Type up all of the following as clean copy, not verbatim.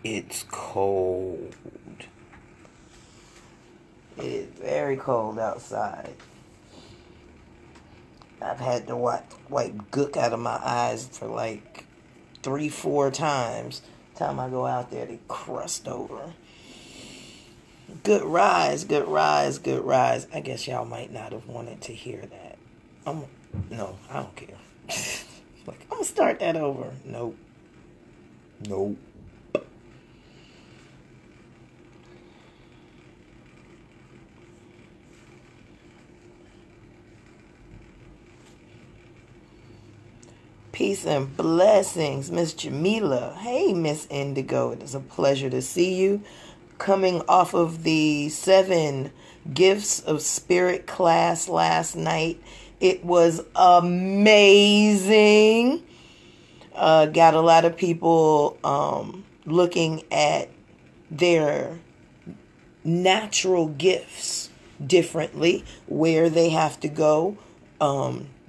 It's cold. It is very cold outside. I've had to wipe gook out of my eyes for like 3-4 times. Time I go out there, they crust over. Good rise, good rise, good rise. I guess y'all might not have wanted to hear that. No, I don't care. Like, I'm gonna start that over. Nope. Peace and blessings, Miss Jamila. Hey, Miss Indigo. It is a pleasure to see you. Coming off of the 7 Gifts of Spirit class last night. It was amazing. Got a lot of people looking at their natural gifts differently, where they have to go.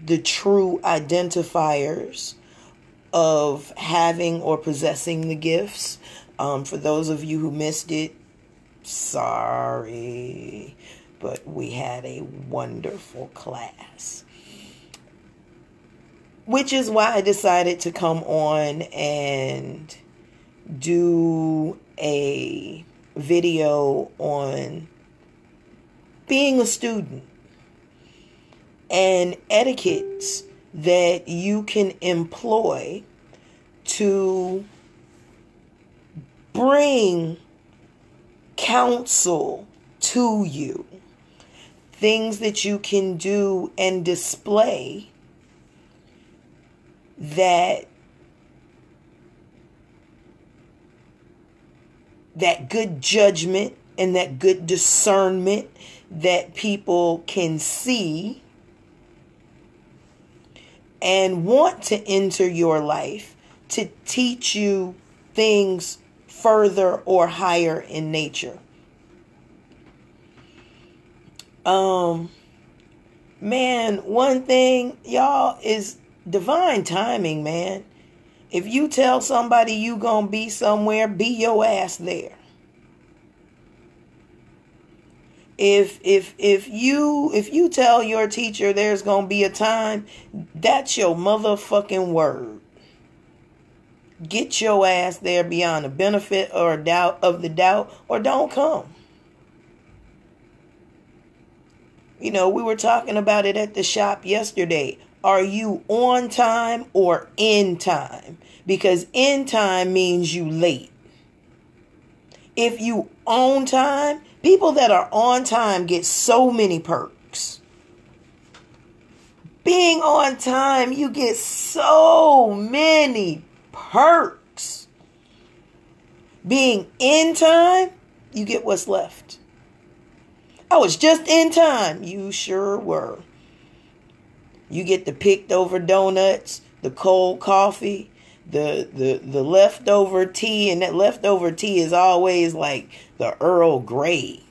The true identifiers of having or possessing the gifts. For those of you who missed it, sorry, but we had a wonderful class. Which is why I decided to come on and do a video on being a student and etiquettes that you can employ to bring counsel to you. Things that you can do and display that good judgment and that good discernment that people can see and want to enter your life to teach you things further or higher in nature. Man, one thing, y'all, is divine timing, man. If you tell somebody you gonna be somewhere, be your ass there. If you tell your teacher there's gonna be a time, that's your motherfucking word. Get your ass there beyond the benefit or doubt of the doubt, or don't come. You know, we were talking about it at the shop yesterday. Are you on time or in time? Because in time means you late. If you on time, people that are on time get so many perks. Being on time, you get so many perks. Being in time, you get what's left. I was just in time. You sure were. You get the picked over donuts, the cold coffee, the leftover tea, and that leftover tea is always like the Earl Grey.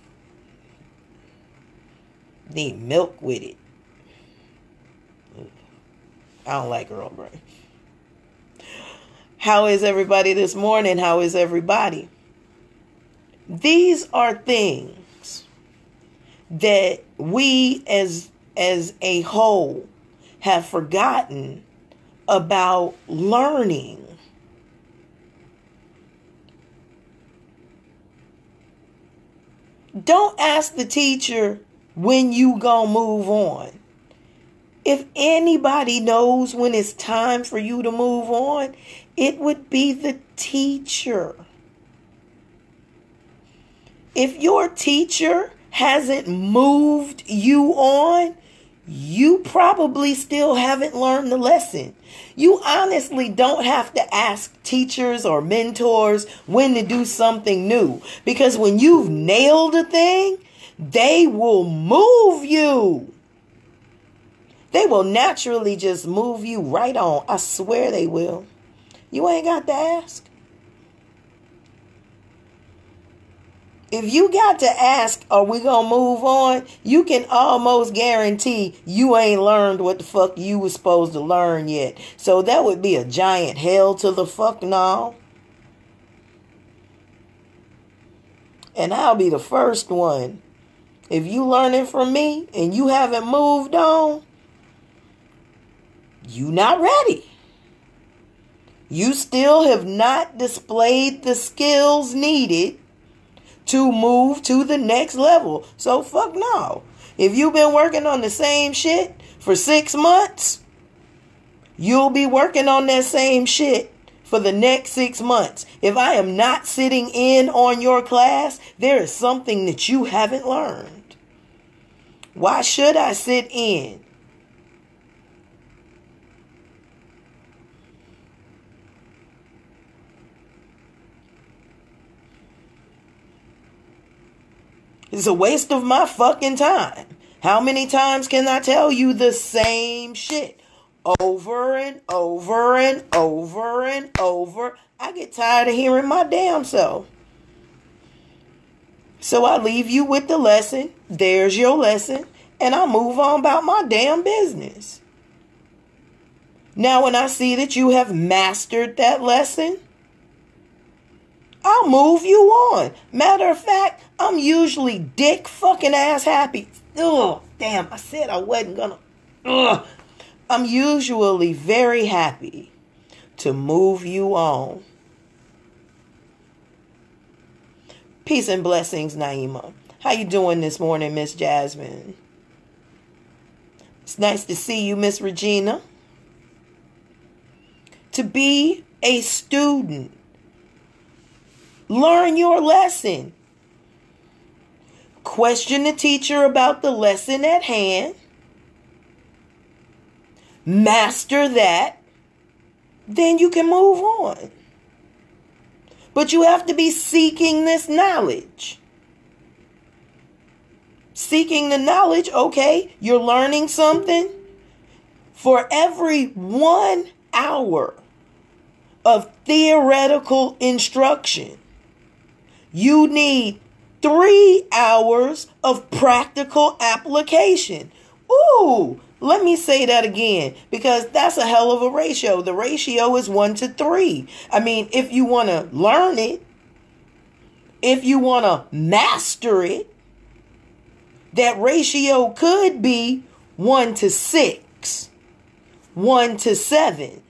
Need milk with it. I don't like Earl Grey. How is everybody this morning? How is everybody? These are things that we as a whole have forgotten about learning. Don't ask the teacher when you gonna move on. If anybody knows when it's time for you to move on, it would be the teacher. If your teacher hasn't moved you on, you probably still haven't learned the lesson. You honestly don't have to ask teachers or mentors when to do something new. Because when you've nailed a thing, they will move you. They will naturally just move you right on. I swear they will. You ain't got to ask. If you got to ask, are we going to move on? You can almost guarantee you ain't learned what the fuck you was supposed to learn yet. So that would be a giant hell to the fuck no. And I'll be the first one. If you learning from me and you haven't moved on, you not ready. You still have not displayed the skills needed to move to the next level. So fuck no. If you've been working on the same shit for 6 months, you'll be working on that same shit for the next 6 months. If I am not sitting in on your class, there is something that you haven't learned. Why should I sit in? It's a waste of my fucking time. How many times can I tell you the same shit? Over and over and over and over. I get tired of hearing my damn self. So I leave you with the lesson. There's your lesson. And I move on about my damn business. Now when I see that you have mastered that lesson, I'll move you on. Matter of fact, I'm usually dick fucking ass happy. Ugh, damn, I said I wasn't gonna. Ugh. I'm usually very happy to move you on. Peace and blessings, Naima. How you doing this morning, Miss Jasmine? It's nice to see you, Miss Regina. To be a student, learn your lesson. Question the teacher about the lesson at hand. Master that. Then you can move on. But you have to be seeking this knowledge. Seeking the knowledge, okay, you're learning something. For every 1 hour of theoretical instruction, you need 3 hours of practical application. Ooh, let me say that again, because that's a hell of a ratio. The ratio is 1 to 3. I mean, if you want to learn it, if you want to master it, that ratio could be 1 to 6, 1 to 7.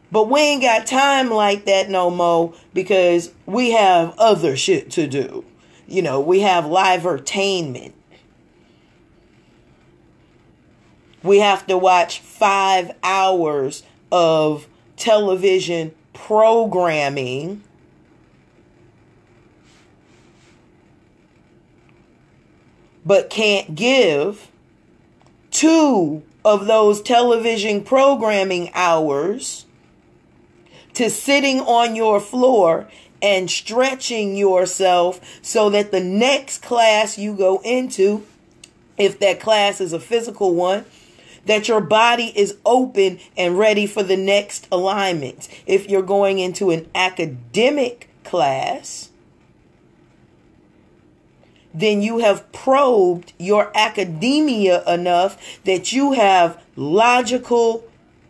But we ain't got time like that no more because we have other shit to do. You know, we have live entertainment. We have to watch 5 hours of television programming. But can't give 2 of those television programming hours to sitting on your floor and stretching yourself so that the next class you go into, if that class is a physical one, that your body is open and ready for the next alignment. If you're going into an academic class, then you have probed your academia enough that you have logical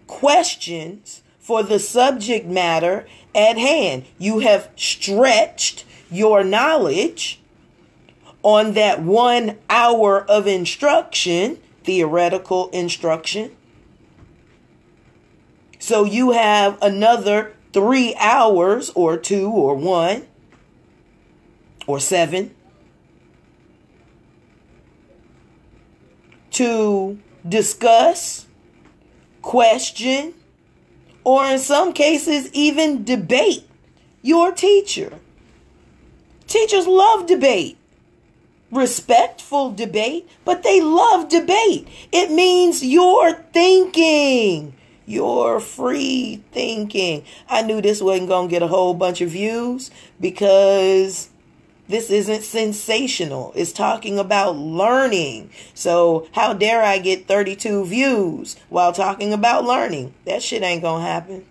questions for the subject matter at hand. You have stretched your knowledge on that 1 hour of instruction, theoretical instruction. So you have another 3 hours or 2 or 1 or 7 to discuss, question, or in some cases even debate your teacher. Teachers love debate. Respectful debate, but they love debate. It means you're thinking. You're free thinking. I knew this wasn't going to get a whole bunch of views because this isn't sensational. It's talking about learning. So how dare I get 32 views while talking about learning? That shit ain't gonna happen.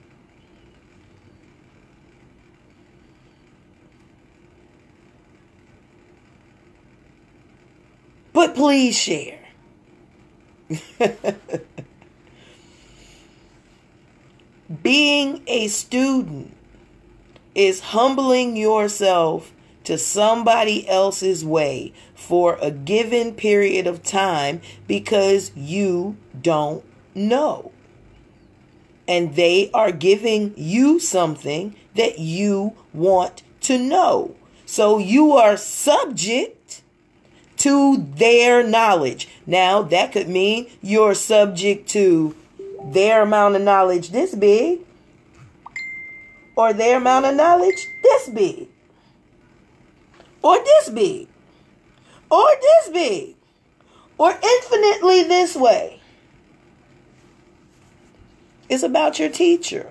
But please share. Being a student is humbling yourself to somebody else's way for a given period of time because you don't know. And they are giving you something that you want to know. So you are subject to their knowledge. Now, that could mean you're subject to their amount of knowledge this big, or their amount of knowledge this big, or this big, or this big, or infinitely this way. It's about your teacher.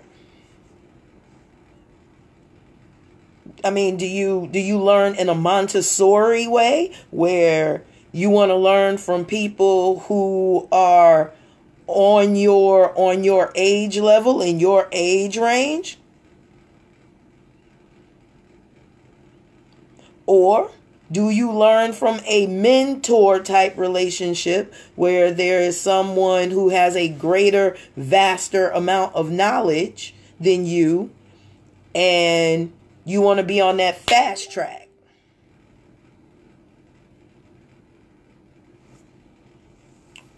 I mean, do you learn in a Montessori way where you want to learn from people who are on your age level, in your age range? Or do you learn from a mentor type relationship where there is someone who has a greater, vaster amount of knowledge than you, and you want to be on that fast track?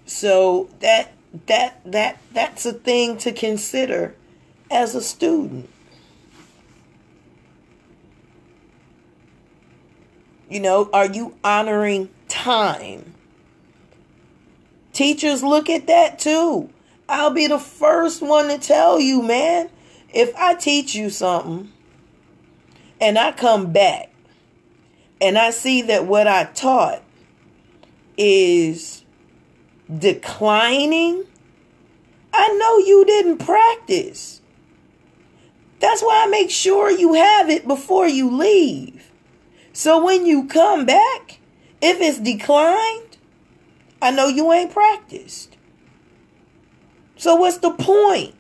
So that's a thing to consider as a student. You know, are you honoring time? Teachers look at that too. I'll be the first one to tell you, man, if I teach you something and I come back and I see that what I taught is declining, I know you didn't practice. That's why I make sure you have it before you leave. So when you come back, if it's declined, I know you ain't practiced. So what's the point?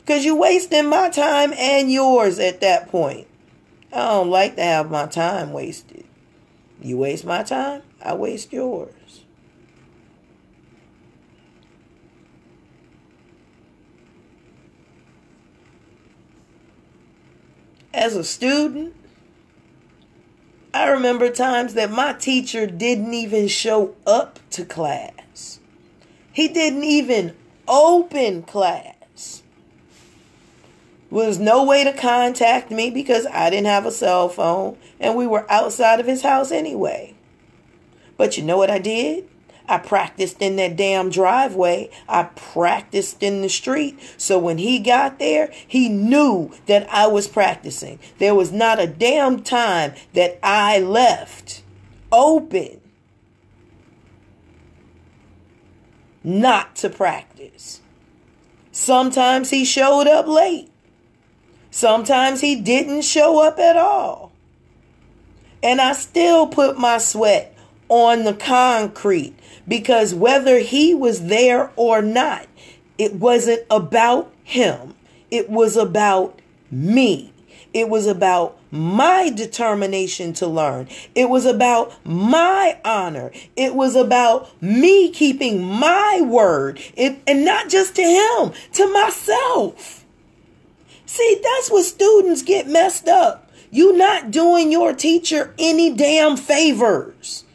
Because you're wasting my time and yours at that point. I don't like to have my time wasted. You waste my time, I waste yours. As a student, I remember times that my teacher didn't even show up to class. He didn't even open class. There was no way to contact me because I didn't have a cell phone and we were outside of his house anyway. But you know what I did? I practiced in that damn driveway. I practiced in the street. So when he got there, he knew that I was practicing. There was not a damn time that I left open not to practice. Sometimes he showed up late. Sometimes he didn't show up at all. And I still put my sweat on the concrete, because whether he was there or not, it wasn't about him. It was about me. It was about my determination to learn. It was about my honor. It was about me keeping my word. And not just to him, to myself. See, that's what students get messed up. You not doing your teacher any damn favors.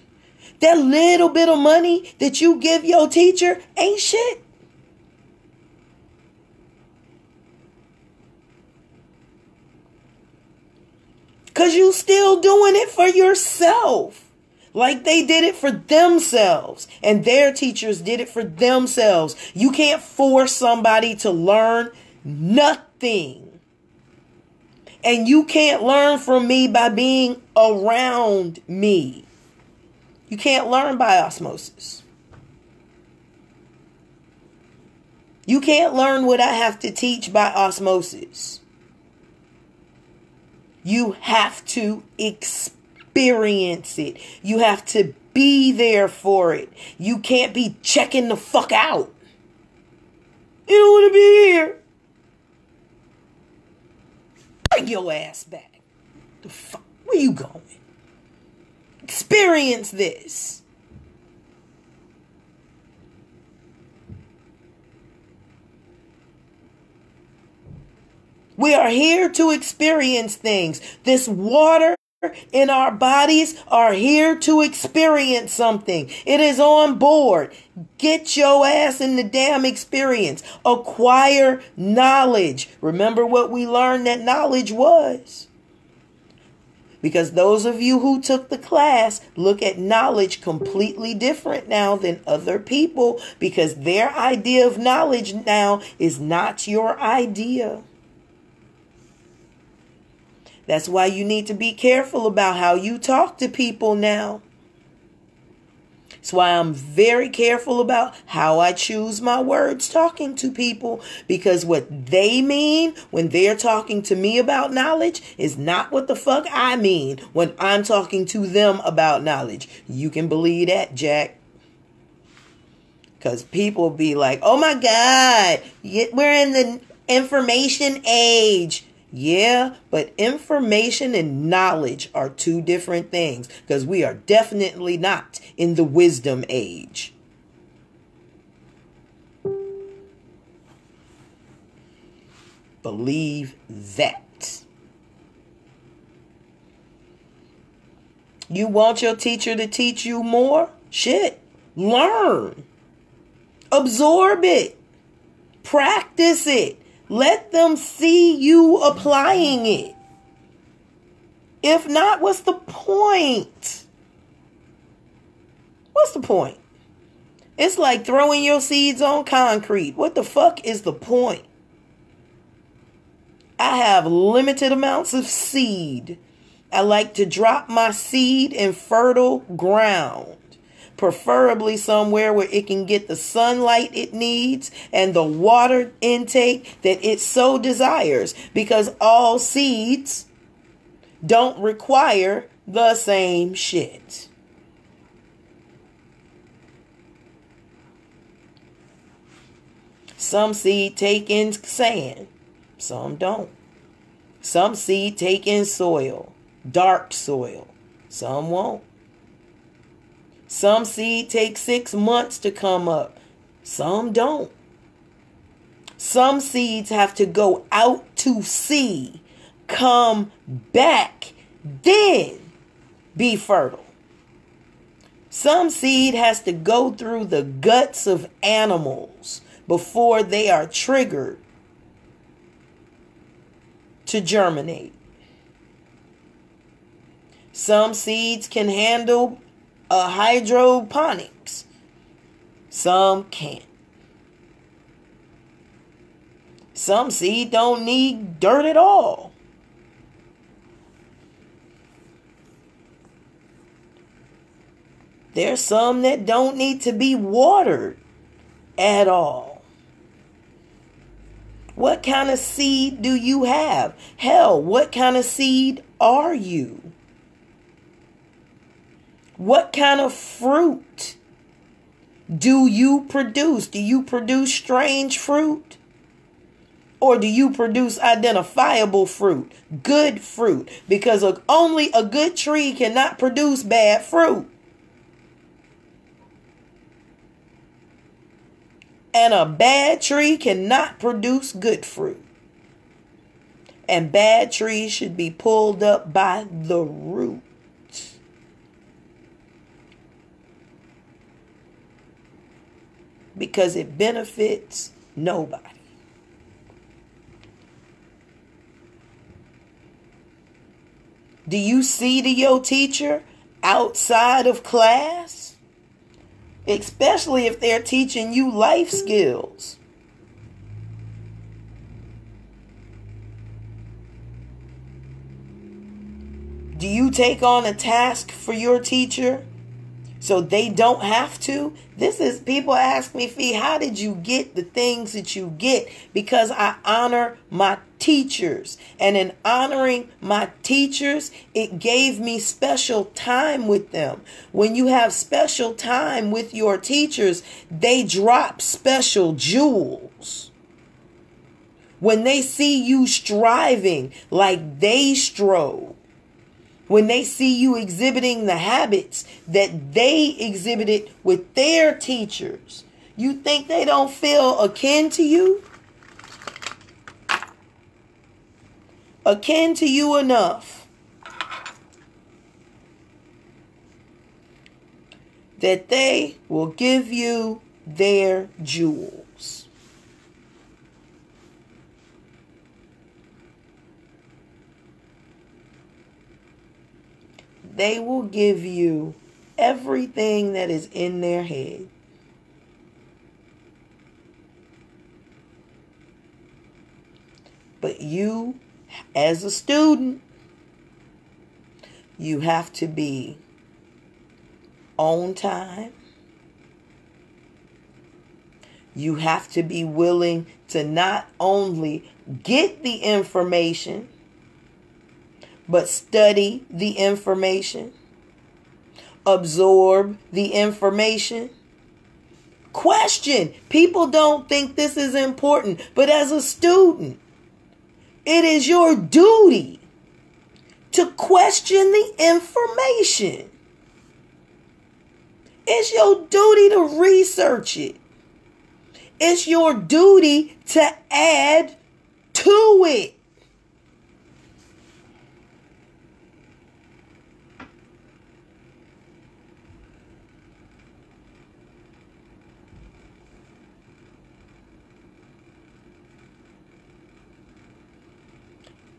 That little bit of money that you give your teacher ain't shit. Because you still doing it for yourself. Like they did it for themselves. And their teachers did it for themselves. You can't force somebody to learn nothing. And you can't learn from me by being around me. You can't learn by osmosis. You can't learn what I have to teach by osmosis. You have to experience it. You have to be there for it. You can't be checking the fuck out. You don't want to be here. Bring your ass back. The fuck? Where you going? Experience this. We are here to experience things. This water in our bodies are here to experience something. It is on board. Get your ass in the damn experience. Acquire knowledge. Remember what we learned that knowledge was. Because those of you who took the class look at knowledge completely different now than other people, because their idea of knowledge now is not your idea. That's why you need to be careful about how you talk to people now. That's why I'm very careful about how I choose my words talking to people, because what they mean when they're talking to me about knowledge is not what the fuck I mean when I'm talking to them about knowledge. You can believe that, Jack. Because people be like, oh my God, we're in the information age. Yeah, but information and knowledge are two different things, because we are definitely not in the wisdom age. Believe that. You want your teacher to teach you more? Shit. Learn. Absorb it. Practice it. Let them see you applying it. If not, what's the point? What's the point? It's like throwing your seeds on concrete. What the fuck is the point? I have limited amounts of seed. I like to drop my seed in fertile ground. Preferably somewhere where it can get the sunlight it needs and the water intake that it so desires, because all seeds don't require the same shit. Some seed take in sand, some don't. Some seed take in soil, dark soil, some won't. Some seed take 6 months to come up. Some don't. Some seeds have to go out to sea, come back, then be fertile. Some seed has to go through the guts of animals before they are triggered to germinate. Some seeds can handle hydroponics. Some can't. Some seed don't need dirt at all. There's some that don't need to be watered at all. What kind of seed do you have? Hell, what kind of seed are you? What kind of fruit do you produce? Do you produce strange fruit? Or do you produce identifiable fruit? Good fruit. Because only a good tree cannot produce bad fruit. And a bad tree cannot produce good fruit. And bad trees should be pulled up by the root. Because it benefits nobody. Do you see to your teacher outside of class? Especially if they're teaching you life skills. Do you take on a task for your teacher so they don't have to? This is, people ask me, Fee, how did you get the things that you get? Because I honor my teachers. And in honoring my teachers, it gave me special time with them. When you have special time with your teachers, they drop special jewels. When they see you striving like they strove, when they see you exhibiting the habits that they exhibited with their teachers, you think they don't feel akin to you? akin to you enough that they will give you their jewels. They will give you everything that is in their head. But you, as a student, you have to be on time. You have to be willing to not only get the information, but study the information, absorb the information, question. People don't think this is important, but as a student, it is your duty to question the information. It's your duty to research it. It's your duty to add to it.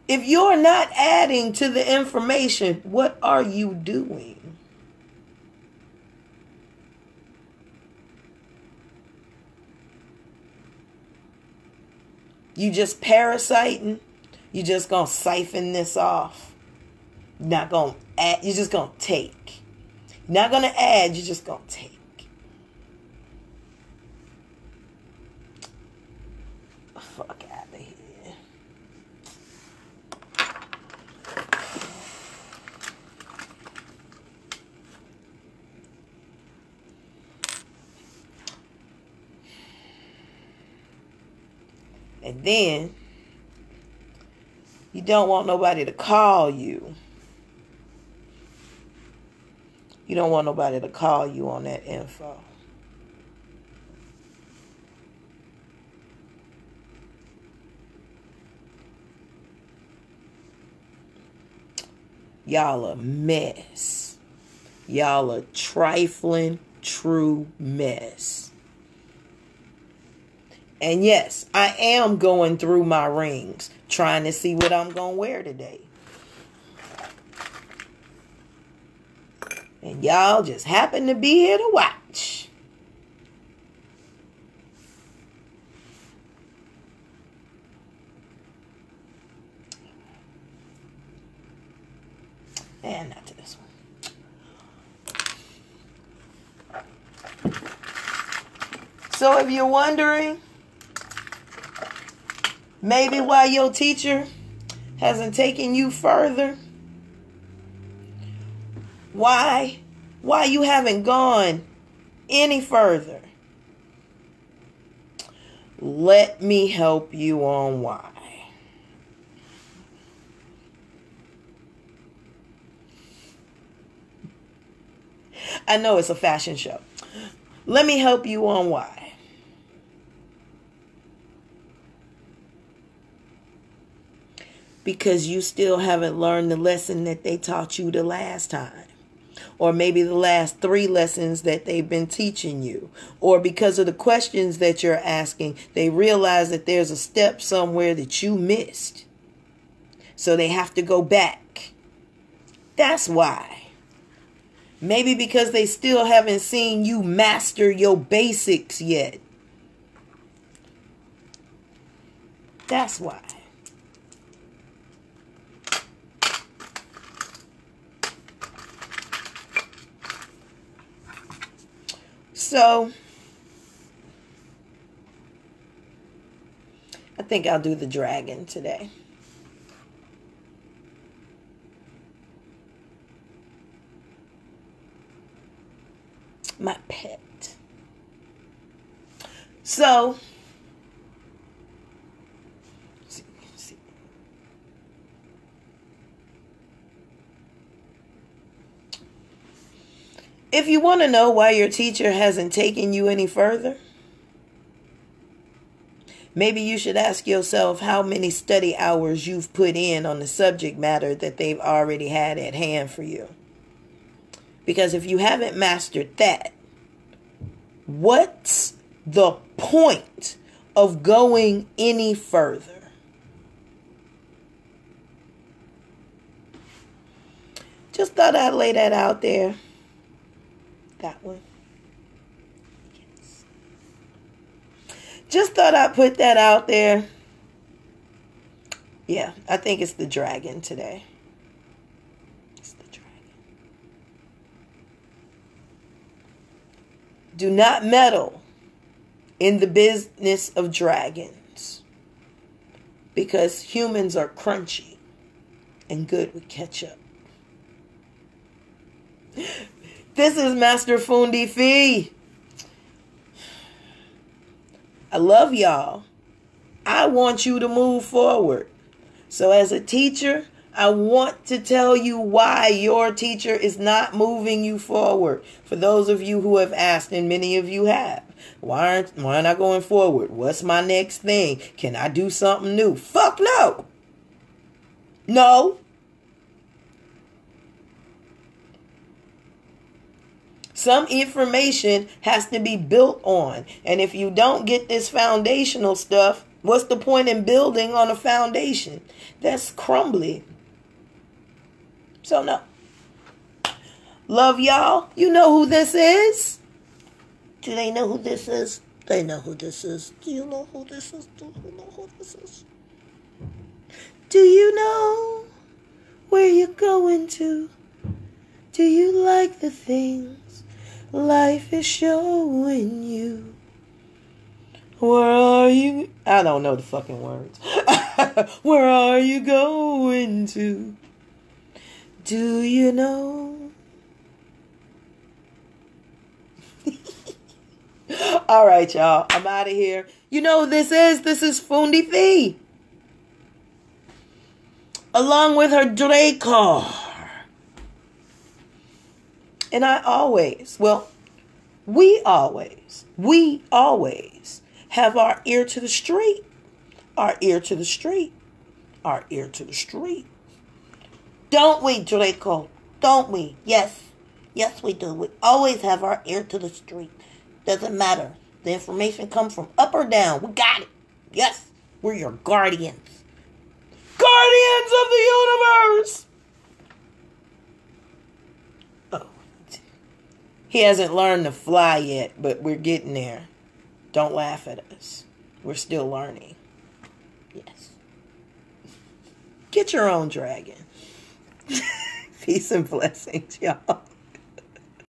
If you're not adding to the information, what are you doing? You just parasiting? You just gonna siphon this off? You're not gonna add, you're just gonna take. You're not gonna add, you're just gonna take. Fuck out of here. And then, you don't want nobody to call you. You don't want nobody to call you on that info. Y'all a mess. Y'all a trifling, true mess. And yes, I am going through my rings, trying to see what I'm going to wear today. And y'all just happen to be here to watch. And not to this one. So if you're wondering, maybe why your teacher hasn't taken you further, why you haven't gone any further, let me help you on why. I know it's a fashion show. Let me help you on why. Because you still haven't learned the lesson that they taught you the last time. Or maybe the last 3 lessons that they've been teaching you. Or because of the questions that you're asking, they realize that there's a step somewhere that you missed. So they have to go back. That's why. Maybe because they still haven't seen you master your basics yet. That's why. So, I think I'll do the dragon today. My pet. So, if you want to know why your teacher hasn't taken you any further, Maybe you should ask yourself how many study hours you've put in on the subject matter that they've already had at hand for you. Because if you haven't mastered that, what's the point of going any further? Just thought I'd lay that out there. That one. Yes. Just thought I'd put that out there. Yeah, I think it's the dragon today. It's the dragon. Do not meddle in the business of dragons, because humans are crunchy and good with ketchup. This is Master Fundife. I love y'all. I want you to move forward. So as a teacher, I want to tell you why your teacher is not moving you forward. For those of you who have asked, and many of you have, why aren't I going forward? What's my next thing? Can I do something new? Fuck no. No. Some information has to be built on. And if you don't get this foundational stuff, what's the point in building on a foundation that's crumbly? So no. Love y'all. You know who this is? Do they know who this is? They know who this is. Do you know who this is? Do you know who this is? Do you know where you're going to? Do you like the things life is showing you? Where are you? I don't know the fucking words. Where are you going to? Do you know? All right, y'all. I'm out of here. You know who this is? This is Fundife. Along with her Draco. And we always have our ear to the street. Our ear to the street. Our ear to the street. Don't we, Draco? Don't we? Yes. Yes, we do. We always have our ear to the street. Doesn't matter. The information comes from up or down. We got it. Yes. We're your guardians. Guardians of the universe. Oh. He hasn't learned to fly yet, but we're getting there. Don't laugh at us. We're still learning. Yes. Get your own dragon. Peace and blessings, y'all.